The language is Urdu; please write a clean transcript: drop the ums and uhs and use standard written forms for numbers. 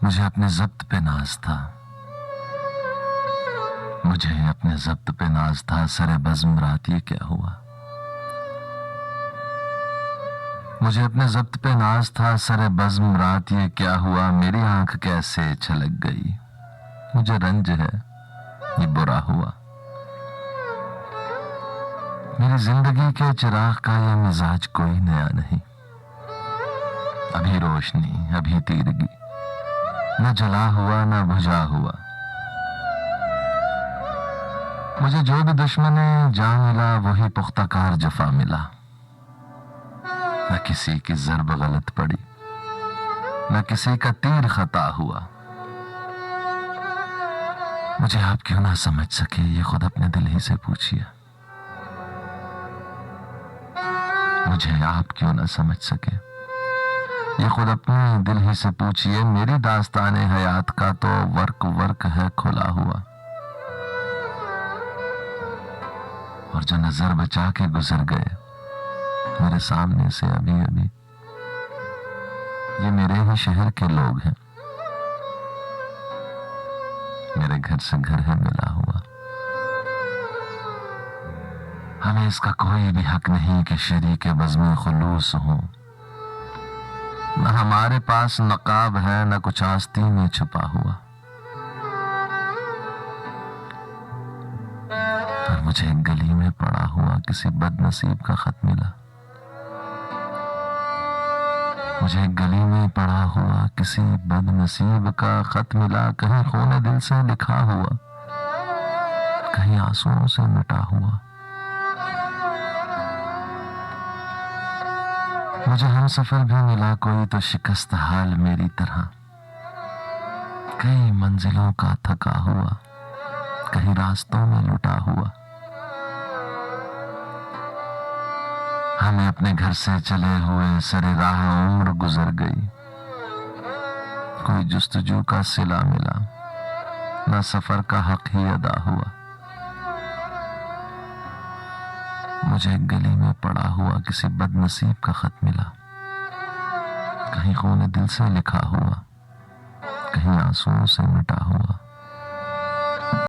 مجھے اپنے ضبط پہ ناز تھا، مجھے اپنے ضبط پہ ناز تھا، سر بزم رات یہ کیا ہوا؟ مجھے اپنے ضبط پہ ناز تھا، سر بزم رات یہ کیا ہوا؟ میری آنکھ کیسے چھلک گئی، مجھے رنج ہے یہ برا ہوا۔ میری زندگی کے چراغ کا یہ مزاج کوئی نیا نہیں، ابھی روشنی ابھی تیرگی، نہ جلا ہوا نہ بجھا ہوا۔ مجھے جو بھی دشمن جاں ملا وہی پختہ کار جفا ملا، نہ کسی کی ضرب غلط پڑی نہ کسی کا تیر خطا ہوا۔ مجھے آپ کیوں نہ سمجھ سکے یہ خود اپنے دل ہی سے پوچھئے، مجھے آپ کیوں نہ سمجھ سکے یہ خود اپنے دل ہی سے پوچھئے۔ میری داستان حیات کا تو ورق ورق ہے کھلا ہوا، اور جو نظر بچا کے گزر گئے میرے سامنے سے ابھی ابھی، یہ میرے ہی شہر کے لوگ ہیں، میرے گھر سے گھر ہے ملا ہوا۔ ہمیں اس کا کوئی بھی حق نہیں کہ شریک بزم خلوص ہوں، نہ ہمارے پاس نقاب ہے نہ کچھ آستین میں چھپا ہوا۔ پر مجھے ایک گلی میں پڑا ہوا کسی بد نصیب کا خط ملا، مجھے ایک گلی میں پڑا ہوا کسی بد نصیب کا خط ملا، کہیں خون دل سے لکھا ہوا، کہیں آنسوؤں سے مٹا ہوا۔ مجھے ہم سفر بھی ملا کوئی تو شکست حال میری طرح، کئی منزلوں کا تھکا ہوا، کہیں راستوں میں لٹا ہوا۔ ہمیں اپنے گھر سے چلے ہوئے سر راہ عمر گزر گئی، کوئی جستجو کا صلہ ملا نہ سفر کا حق ہی ادا ہوا۔ مجھے ایک گلی میں پڑا ہوا کسی بد نصیب کا خط ملا، کہیں خون دل سے لکھا ہوا، کہیں آنسوؤں سے مٹا ہوا۔